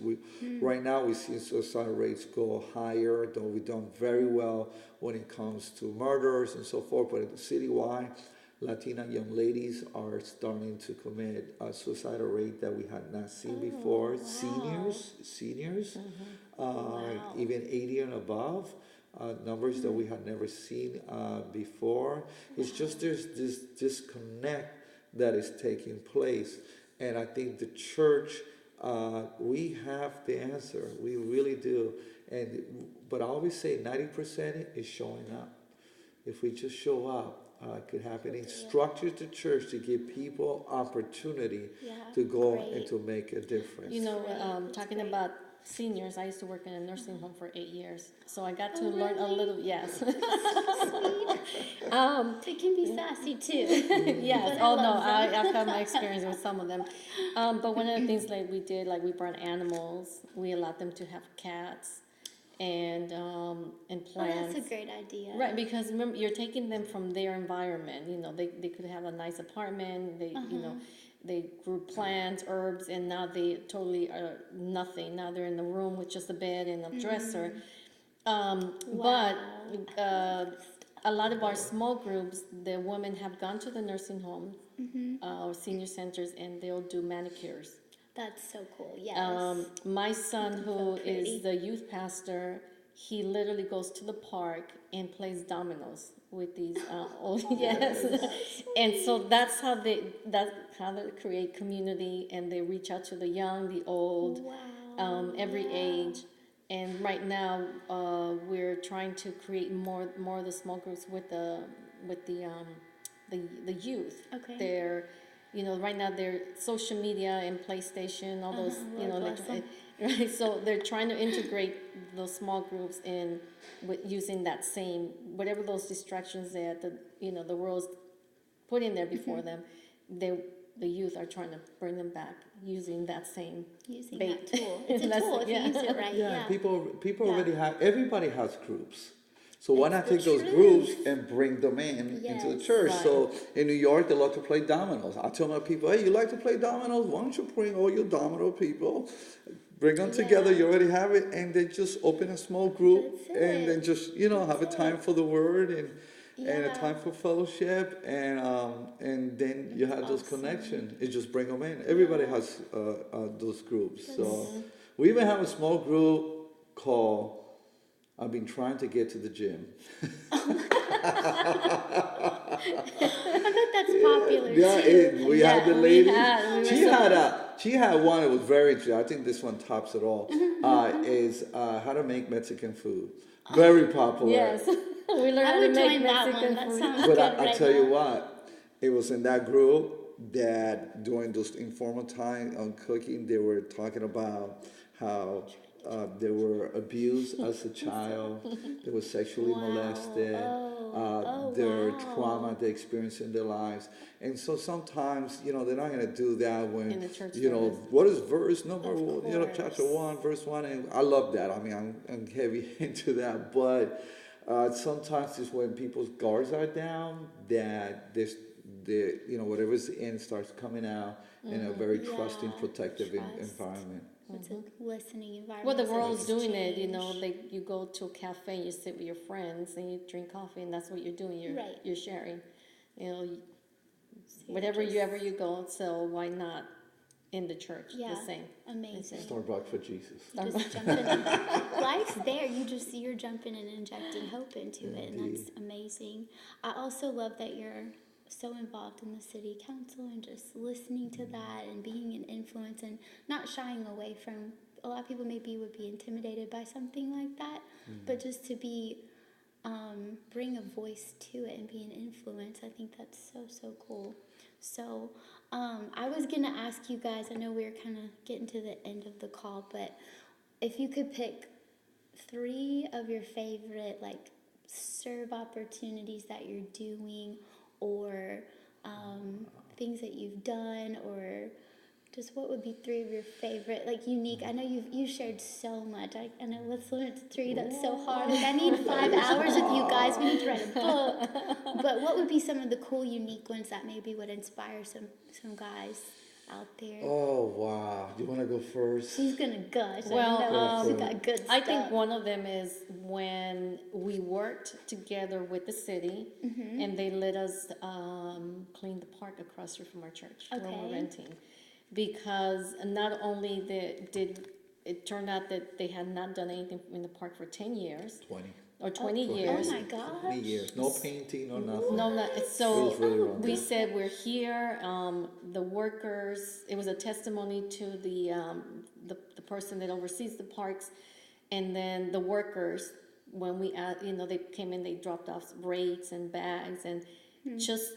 Speaker 1: Right now we see suicide rates go higher, though we've done very well when it comes to murders and so forth. But citywide, Latina young ladies are starting to commit a suicidal rate that we had not seen before.
Speaker 2: Wow.
Speaker 1: Seniors, even 80 and above, numbers that we had never seen before. It's just there's this disconnect that is taking place. And I think the church, we have the answer. We really do. But I always say 90% is showing up. If we just show up, it could happen. It structures the church to give people opportunity to go and to make a difference.
Speaker 3: Talking about seniors, I used to work in a nursing home for 8 years, so I got to learn a little. Yes.
Speaker 2: It can be sassy too.
Speaker 3: Yes. I've had my experience with some of them. But one of the things we did, we brought animals. We allowed them to have cats and plants.
Speaker 2: That's a great idea.
Speaker 3: Right, because remember, you're taking them from their environment. They could have a nice apartment. They grew plants, herbs, and now they totally are nothing. Now they're in the room with just a bed and a dresser. But a lot of our small groups, the women have gone to the nursing homes or senior centers, and they'll do manicures.
Speaker 2: That's so cool. Yes.
Speaker 3: My son, who is the youth pastor, he literally goes to the park and plays dominoes with these old and so that's how they create community, and they reach out to the young, the old, every age. And right now we're trying to create more of the small groups with the youth.
Speaker 2: Okay.
Speaker 3: They're right now they're social media and PlayStation, all those, right? So they're trying to integrate those small groups in with using that same, whatever those distractions that the world's putting there before them, the youth are trying to bring them back using that same bait.
Speaker 2: That tool. It's a tool if you use it right.
Speaker 1: Yeah, people already have, everybody has groups. So why not take those groups and bring them into the church?
Speaker 3: Right.
Speaker 1: So in New York, they love to play dominoes. I tell my people, hey, you like to play dominoes? Why don't you bring all your domino people, bring them together, you already have it, and then just open a small group and then just, have a time for the word and a time for fellowship, and then you have those connections. You just bring them in. Everybody has those groups. So we even have a small group called I've been trying to get to the gym.
Speaker 2: I bet that's popular
Speaker 1: Yeah,
Speaker 2: too.
Speaker 1: we had the
Speaker 3: we
Speaker 1: lady.
Speaker 3: had- we
Speaker 1: She
Speaker 3: were-
Speaker 1: had she had one that was very interesting. I think this one tops it all. Is how to make Mexican food. Very popular.
Speaker 3: Yes, we learned
Speaker 2: I
Speaker 3: how to
Speaker 2: would
Speaker 3: make
Speaker 2: join that
Speaker 3: Mexican
Speaker 2: one. That
Speaker 3: food.
Speaker 2: sounds
Speaker 1: But
Speaker 2: good
Speaker 1: I
Speaker 2: right
Speaker 1: tell you
Speaker 2: now.
Speaker 1: what, it was in that group that during those informal time on cooking, they were talking about how they were abused as a child, they were sexually
Speaker 2: Wow.
Speaker 1: molested,
Speaker 2: Oh,
Speaker 1: their
Speaker 2: wow.
Speaker 1: trauma they experienced in their lives. And so sometimes, they're not going to do that when,
Speaker 3: In the church
Speaker 1: know,
Speaker 3: service.
Speaker 1: what is verse number,
Speaker 2: Of
Speaker 1: chapter
Speaker 2: course.
Speaker 1: 1, verse 1. And I love that. I mean, I'm heavy into that. But sometimes it's when people's guards are down that whatever's in starts coming out in a very trusting,
Speaker 2: Yeah,
Speaker 1: protective
Speaker 2: trust.
Speaker 1: Environment.
Speaker 2: It's a listening environment.
Speaker 3: Well, the
Speaker 2: so
Speaker 3: world's
Speaker 2: it's
Speaker 3: doing it,
Speaker 2: changed.
Speaker 3: like you go to a cafe, you sit with your friends, and you drink coffee, and that's what you're doing.
Speaker 2: Right.
Speaker 3: You're sharing,
Speaker 2: So
Speaker 3: whatever
Speaker 2: just-
Speaker 3: you go. So why not in the church?
Speaker 2: Yeah,
Speaker 3: The same.
Speaker 2: amazing.
Speaker 1: Starbucks for Jesus.
Speaker 2: Just jumping in. Life's there. You're jumping and injecting hope into it, and that's amazing. I also love that you're so involved in the city council and just listening to that and being an influence and not shying away from. A lot of people maybe would be intimidated by something like that, but just to be bring a voice to it and be an influence. I think that's so cool. So I was gonna ask you guys. I know we're kind of getting to the end of the call, but if you could pick 3 of your favorite serve opportunities that you're doing, or things that you've done, or just what would be 3 of your favorite unique? I know you shared so much. I know, let's limit to 3. That's so hard. I need 5 hours with you guys. We need to write a book. But what would be some of the cool unique ones that maybe would inspire some guys out there?
Speaker 1: Oh, wow. You want to go first?
Speaker 2: She's gonna gush.
Speaker 3: Well,
Speaker 2: I know she's got good stuff.
Speaker 3: I think one of them is when we worked together with the city, and they let us clean the park across the street from our church where
Speaker 2: Okay.
Speaker 3: we're renting. Because not only did it turn out that they had not done anything in the park for 10 years
Speaker 1: 20.
Speaker 3: or 20
Speaker 2: Oh
Speaker 3: years.
Speaker 2: my gosh.
Speaker 1: 20 years. No painting, no nothing.
Speaker 3: No, not,
Speaker 1: It
Speaker 3: so
Speaker 1: was really wrong.
Speaker 3: we said we're here. The workers. It was a testimony to the person that oversees the parks, and then the workers. When we they came in, they dropped off rakes and bags, and just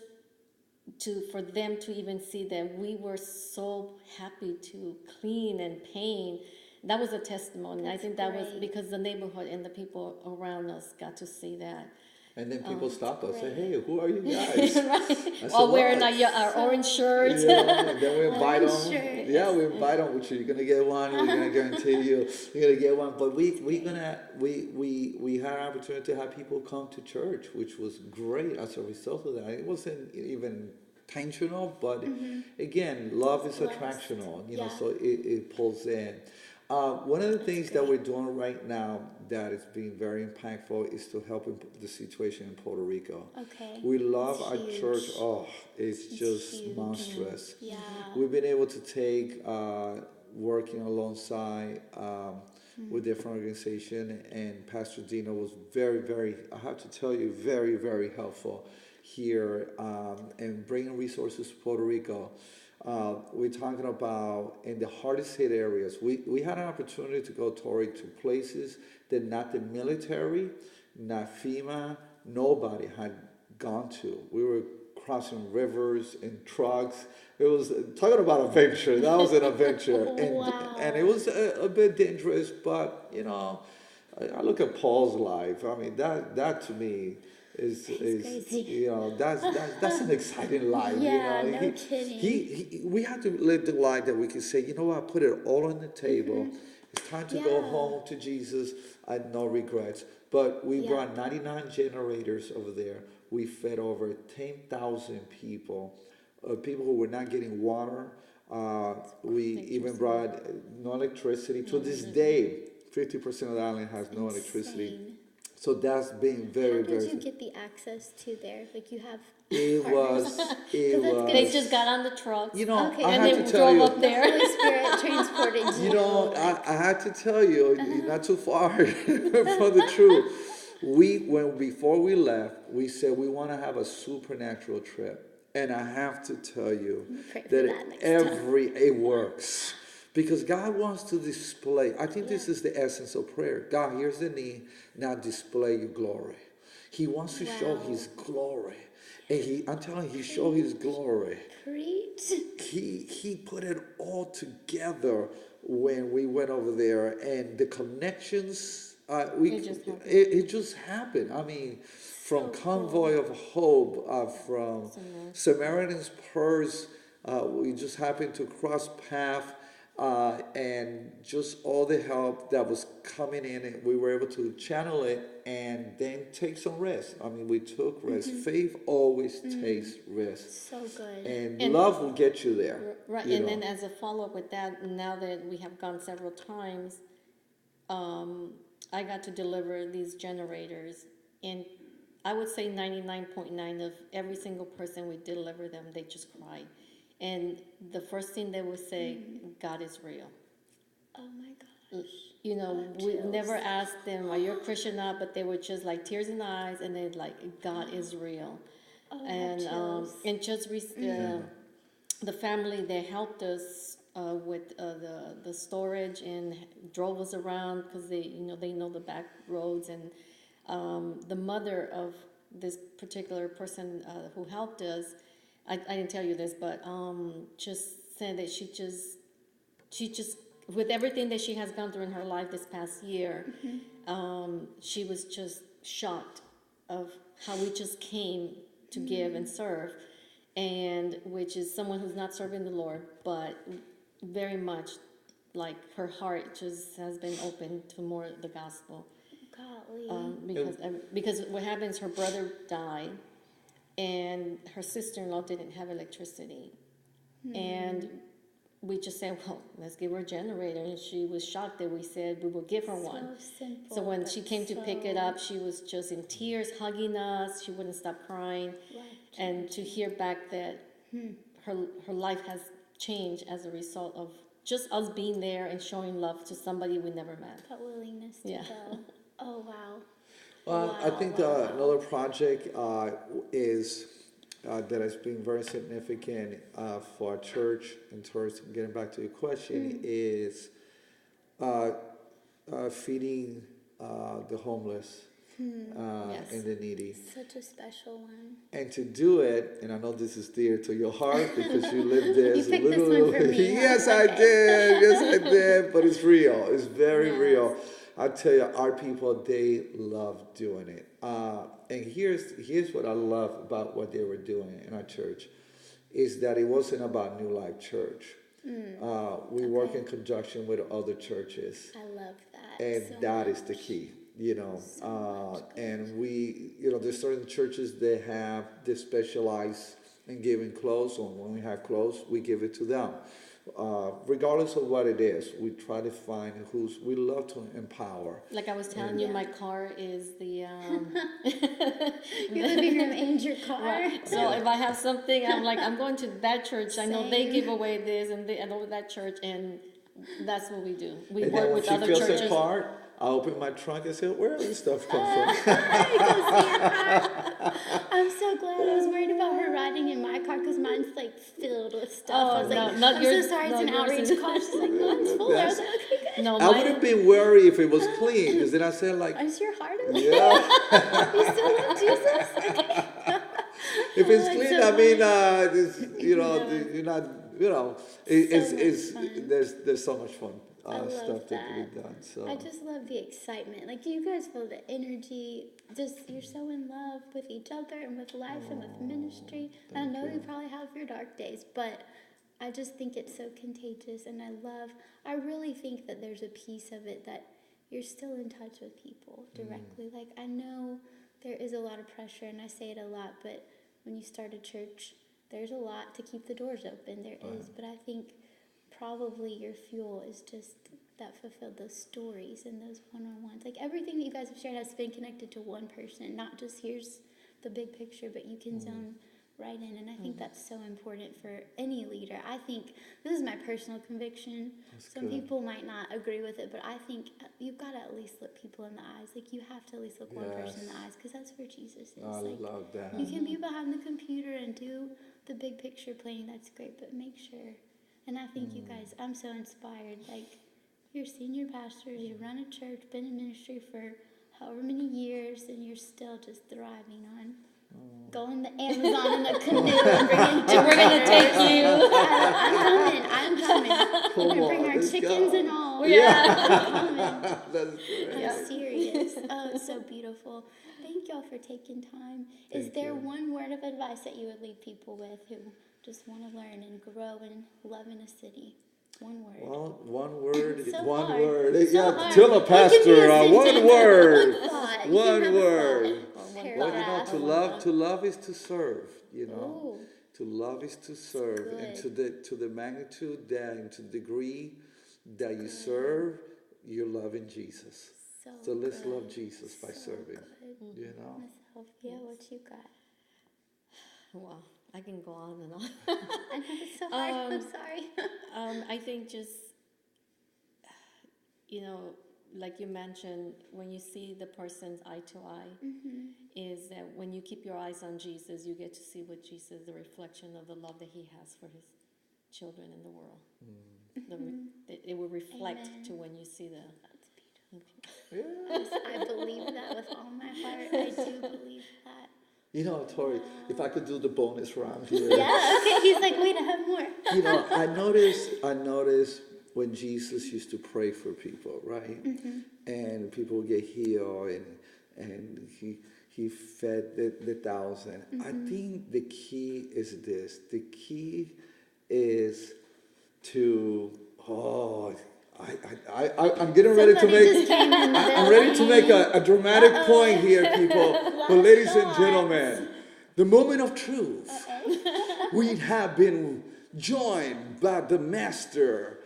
Speaker 3: for them to even see that we were so happy to clean and paint. That was a testimony. I think that was
Speaker 2: great.
Speaker 3: because the neighborhood and the people around us got to see that.
Speaker 1: And then people stop us, say,
Speaker 2: great.
Speaker 1: hey, who are you guys?
Speaker 3: Right.
Speaker 1: said,
Speaker 3: While wearing
Speaker 1: "What?"
Speaker 3: our orange shirts.
Speaker 1: Yeah, and then we invite
Speaker 2: Orange
Speaker 1: them.
Speaker 2: shirt.
Speaker 1: Yeah, we invite them. Which you're gonna get one. We're gonna guarantee you're gonna get one. But we had an opportunity to have people come to church, which was great as a result of that. It wasn't even intentional, but again, love is attractional.
Speaker 2: Yeah.
Speaker 1: So it pulls in. One of the things that we're doing right now that is being very impactful is to help the situation in Puerto Rico.
Speaker 2: Okay.
Speaker 1: We love
Speaker 2: It's
Speaker 1: our
Speaker 2: huge.
Speaker 1: church. Oh, it's just
Speaker 2: huge.
Speaker 1: monstrous.
Speaker 2: Yeah.
Speaker 1: We've been able to take working alongside with different organizations, and Pastor Dino was very, very, I have to tell you, very, very helpful here in bringing resources to Puerto Rico. We're talking about in the hardest hit areas. We had an opportunity to go, Tori, to places that not the military, not FEMA, nobody had gone to. We were crossing rivers in trucks. It was talking about adventure. That was an adventure,
Speaker 2: Wow.
Speaker 1: and it was a bit dangerous. But I look at Paul's life. I mean, that to me is
Speaker 2: crazy.
Speaker 1: that's an exciting life.
Speaker 2: Yeah, no kidding.
Speaker 1: We had to live the life that we could say, you know what, put it all on the table. It's time to go
Speaker 2: Yeah.
Speaker 1: home to Jesus. I had no regrets. But we
Speaker 2: Yeah.
Speaker 1: brought 99 generators over there. We fed over 10,000 people, people who were not getting water. We even brought no electricity. To this day, 50% of the island has no electricity.
Speaker 2: Insane.
Speaker 1: So that's been very,
Speaker 2: How
Speaker 1: very.
Speaker 2: did you get the access to there? Like you have
Speaker 1: It
Speaker 2: partners?
Speaker 1: was.
Speaker 2: 'Cause
Speaker 1: It
Speaker 2: that's
Speaker 1: was.
Speaker 2: good.
Speaker 3: They just got on the trucks.
Speaker 1: You know,
Speaker 2: Okay.
Speaker 1: I
Speaker 3: and
Speaker 1: had
Speaker 3: they
Speaker 1: to tell
Speaker 3: drove
Speaker 1: you.
Speaker 3: up
Speaker 2: The
Speaker 3: there.
Speaker 2: Holy Spirit transported you.
Speaker 1: You know, I had to tell you, you're not too far from the truth. Before we left, we said we want to have a supernatural trip. And I have to tell you
Speaker 2: Pray for
Speaker 1: that
Speaker 2: that next time.
Speaker 1: it works. Because God wants to display. I think this is the essence of prayer. God, here's the need. Now display your glory. He wants to show
Speaker 2: Wow.
Speaker 1: his glory. And I'm telling you, he showed his glory.
Speaker 2: Preach.
Speaker 1: He put it all together when we went over there, and the connections it just happened. I mean, from
Speaker 2: So
Speaker 1: Convoy of Hope, from
Speaker 3: Somewhere.
Speaker 1: Samaritan's Purse, we just happened to cross path, and just all the help that was coming in, and we were able to channel it and then take some rest. I mean, we took rest. Faith always takes rest.
Speaker 2: So good.
Speaker 1: And love will get you there.
Speaker 3: Right,
Speaker 1: you
Speaker 3: and
Speaker 1: know.
Speaker 3: then as a follow-up with that, now that we have gone several times, I got to deliver these generators, and I would say 99.9 of every single person we deliver them, they just cry. And the first thing they would say, God is real.
Speaker 2: Oh my gosh.
Speaker 3: You know, we never asked them, are you a Christian or not? But they were just like tears in the eyes, and they're like, God is real.
Speaker 2: Oh,
Speaker 3: And just the family, they helped us with the storage and drove us around because they know the back roads. And the mother of this particular person who helped us, I didn't tell you this, but just said that she just with everything that she has gone through in her life this past year, she was just shocked of how we just came to give and serve, and which is someone who's not serving the Lord, but very much like her heart just has been open to more of the gospel.
Speaker 2: Golly.
Speaker 3: Because what happens, her brother died, and her sister-in-law didn't have electricity, and we just said, well, let's give her a generator. And she was shocked that we said we will give her one.
Speaker 2: Simple,
Speaker 3: So when she came to pick it up, she was just in tears, hugging us. She wouldn't stop crying. And to hear back that her life has changed as a result of just us being there and showing love to somebody we never met.
Speaker 2: That willingness to go. Oh, wow.
Speaker 1: I think another project is that has been very significant for our church in terms of getting back to your question is feeding the homeless and the needy.
Speaker 2: Such a special one.
Speaker 1: And to do it, and I know this is dear to your heart because you lived there.
Speaker 2: You picked this one for me.
Speaker 1: Yes, I did. Yes, I did. But it's real. It's very real. I tell you, our people, they love doing it. And here's what I love about what they were doing in our church, is that it wasn't about New Life Church. We work in conjunction with other churches.
Speaker 2: I love that.
Speaker 1: And
Speaker 2: so
Speaker 1: that
Speaker 2: much.
Speaker 1: is the key, and we, there's certain churches that they specialize in giving clothes, or when we have clothes, we give it to them. Regardless of what it is, we try to find we love to empower.
Speaker 3: Like I was telling you, my car is the...
Speaker 2: Your living room and your car.
Speaker 3: Right. So if I have something, I'm like, I'm going to that church. I know they
Speaker 2: Same.
Speaker 3: give away this, and I know that church, and that's what we do. We
Speaker 1: And
Speaker 3: work
Speaker 1: then when
Speaker 3: with
Speaker 1: she
Speaker 3: other
Speaker 1: fills
Speaker 3: churches.
Speaker 1: her card, I open my trunk and say, where does this stuff come from?
Speaker 2: I'm so glad. I was worried about her riding in my car because mine's like filled with stuff.
Speaker 3: Oh,
Speaker 2: I was like,
Speaker 3: not
Speaker 2: I'm
Speaker 3: yours-
Speaker 2: so sorry, it's
Speaker 3: not
Speaker 2: an
Speaker 3: yours
Speaker 2: outrage
Speaker 3: is-
Speaker 2: call. She's like, mine's full. I was like, okay, good.
Speaker 3: No,
Speaker 1: I would have been worried if it was clean, because then I said, like,
Speaker 2: Is your heart okay?
Speaker 1: yeah.
Speaker 2: You still love Jesus? Okay.
Speaker 1: If it's
Speaker 2: Oh,
Speaker 1: clean,
Speaker 2: so
Speaker 1: I mean,
Speaker 2: funny.
Speaker 1: you're not,
Speaker 2: So much fun.
Speaker 1: there's so much fun
Speaker 2: I love
Speaker 1: stuff that
Speaker 2: that.
Speaker 1: can be done. So
Speaker 2: I just love the excitement. Like, you guys feel the energy. Just, you're so in love with each other and with life and with ministry. I know you probably have your dark days, but I just think it's so contagious. And I really think that there's a piece of it that you're still in touch with people directly. Like, I know there is a lot of pressure, and I say it a lot, but when you start a church, there's a lot to keep the doors open. There is, but I think probably your fuel is just that fulfilled those stories and those one-on-ones. Like everything that you guys have shared has been connected to one person, not just here's the big picture, but you can zone right in. And I think that's so important for any leader. I think this is my personal conviction. Some people might not agree with it, but I think you've got to at least look people in the eyes. Like you have to at least look one person in the eyes, because that's where Jesus is.
Speaker 1: I
Speaker 2: like,
Speaker 1: love that.
Speaker 2: you can be behind the computer and do the big picture planning. That's great, but make sure. And I think you guys, I'm so inspired. Like, you're senior pastors, you run a church, been in ministry for however many years, and you're still just thriving on going to Amazon in a canoe and bringing chickens.
Speaker 3: We're gonna take you.
Speaker 2: I'm coming. We're gonna bring our chickens and all.
Speaker 1: Yeah.
Speaker 2: I'm
Speaker 1: That's great.
Speaker 2: I'm serious. Oh, it's so beautiful. Thank y'all for taking time. Is there one word of advice that you would leave people with who just want to learn and grow and love in a city? One word.
Speaker 1: Well, one word.
Speaker 2: So
Speaker 1: one
Speaker 2: hard.
Speaker 1: word.
Speaker 2: So
Speaker 1: Yeah,
Speaker 2: hard.
Speaker 1: tell a
Speaker 2: It can be
Speaker 1: pastor
Speaker 2: a
Speaker 1: one
Speaker 2: sentence.
Speaker 1: word.
Speaker 2: One thought. You
Speaker 1: One
Speaker 2: can have a
Speaker 1: word.
Speaker 2: thought.
Speaker 1: Well, you know,
Speaker 2: Paragraph.
Speaker 1: to love is to serve. You know,
Speaker 2: Ooh.
Speaker 1: to love is to serve, and to the magnitude that, and to the degree that you serve, you're loving Jesus. So let's
Speaker 2: good.
Speaker 1: love Jesus by serving.
Speaker 2: Good.
Speaker 1: You know.
Speaker 2: Miss Elvia, what you got?
Speaker 3: Well, I can go on and on.
Speaker 2: I know it's so hard. I'm sorry.
Speaker 3: I think just, like you mentioned, when you see the person's eye to eye, is that when you keep your eyes on Jesus, you get to see what Jesus, the reflection of the love that he has for his children in the world. It will reflect to when you see the...
Speaker 2: Yes, I believe that with all my heart. I do believe that.
Speaker 1: You know, Tori, if I could do the bonus round here.
Speaker 2: Yeah, okay. He's like, wait, I have more.
Speaker 1: You know, I noticed when Jesus used to pray for people, right? And people would get healed, and he fed the thousand. I think the key is this. The key is to I'm getting ready to make. I'm ready to make a dramatic point here, people. But ladies and gentlemen, the moment of truth. We have been joined by the master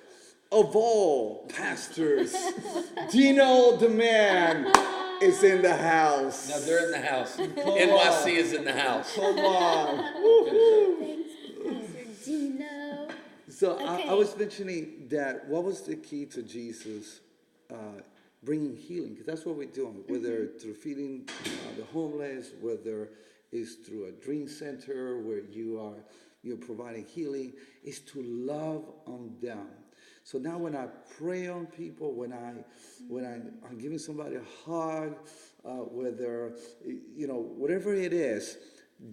Speaker 1: of all pastors, Dino the man, is in the house.
Speaker 4: No, they're in the house. NYC is in the house.
Speaker 1: Come on.
Speaker 2: Thanks, Pastor Dino.
Speaker 1: So I was mentioning that what was the key to Jesus bringing healing? Because that's what we're doing, whether through feeding the homeless, whether it's through a dream center where you're providing healing, is to love on them. So now when I pray on people, when I'm giving somebody a hug, whether, whatever it is,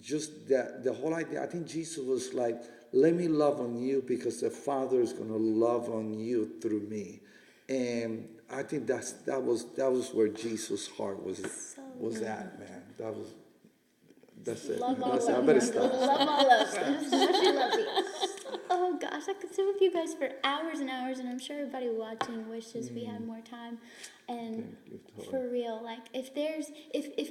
Speaker 1: just that the whole idea, I think Jesus was like, let me love on you because the Father is going to love on you through me. And I think that was where Jesus' heart was at, man. That's it.
Speaker 2: Love all
Speaker 1: That's it. I
Speaker 2: over.
Speaker 1: better stop.
Speaker 2: Love all over. She loves you. Oh gosh, I could sit with you guys for hours and hours, and I'm sure everybody watching wishes we had more time. And for real, like if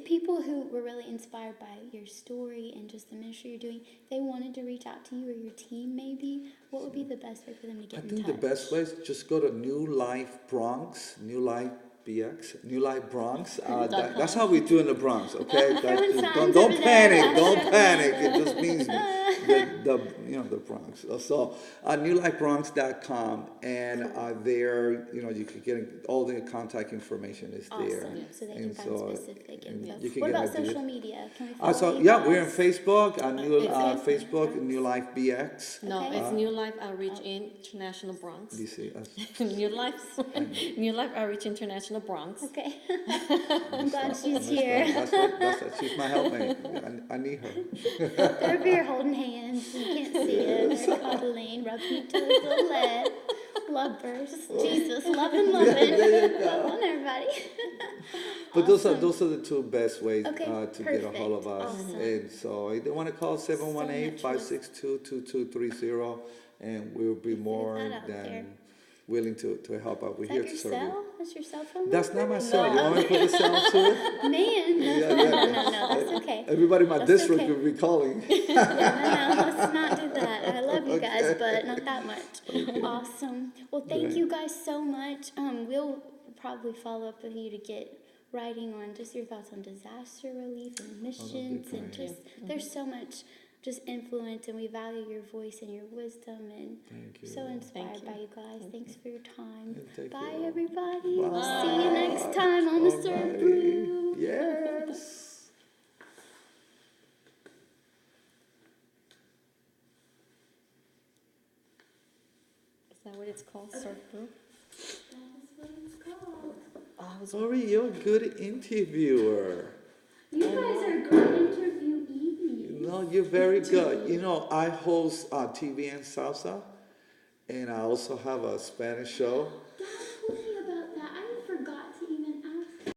Speaker 2: people who were really inspired by your story and just the ministry you're doing, they wanted to reach out to you or your team, maybe, what would be the best way for them to get in touch?
Speaker 1: I think the best way is just go to New Life Bronx, New Life BX, New Life Bronx. That's how we do in the Bronx, okay? Don't panic, don't panic. It just means the Bronx. So newlifebronx.com, and there, you can get all the contact information is there.
Speaker 2: Awesome. So they can find specific info.
Speaker 1: What
Speaker 2: about
Speaker 1: ideas.
Speaker 2: social media? Can we follow you
Speaker 1: we're on
Speaker 2: guys?
Speaker 1: Facebook,
Speaker 2: Facebook.
Speaker 1: New Life BX.
Speaker 3: No, it's New Life Outreach International Bronx.
Speaker 1: You see us.
Speaker 3: New Life Outreach International Bronx.
Speaker 2: Okay. I'm glad she's here.
Speaker 1: That's what, she's my helpmate. I need her.
Speaker 2: They're over here holding hands. You can't see it. They're cuddling, rubbing each other's little leg. Lovers. Jesus, loving.
Speaker 1: There you go.
Speaker 2: Love on everybody.
Speaker 1: But
Speaker 2: Awesome.
Speaker 1: those are the two best ways
Speaker 2: Okay,
Speaker 1: to get a hold of us.
Speaker 2: Awesome.
Speaker 1: And so if they want to call 718-562-2230, and we'll be more
Speaker 2: that out there.
Speaker 1: than willing to help out. We're
Speaker 2: Is
Speaker 1: here
Speaker 2: that
Speaker 1: to
Speaker 2: your
Speaker 1: serve you.
Speaker 2: cell? That's your cell phone
Speaker 1: That's not
Speaker 2: number?
Speaker 1: my cell. You want me to put the cell to it?
Speaker 2: Man, no, that's okay.
Speaker 1: Everybody in my
Speaker 2: That's
Speaker 1: district
Speaker 2: okay.
Speaker 1: will be calling.
Speaker 2: No, let's not do that. I love you guess, but not that much. Awesome. Well, thank you guys so much. We'll probably follow up with you to get writing on just your thoughts on disaster relief and missions, and just there's so much just influence, and we value your voice and your wisdom, and so inspired by you guys. Thanks for your time. Bye, everybody.
Speaker 1: Bye.
Speaker 2: See you next time on the SERVEbrew.
Speaker 1: Yes.
Speaker 3: Is that what it's called, SERVEbrew?
Speaker 2: That is what it's called.
Speaker 1: Sorry, you're a good interviewer.
Speaker 2: You guys are good interviewees.
Speaker 1: No, you're very good. You know, I host TV and Salsa, and I also have a Spanish show.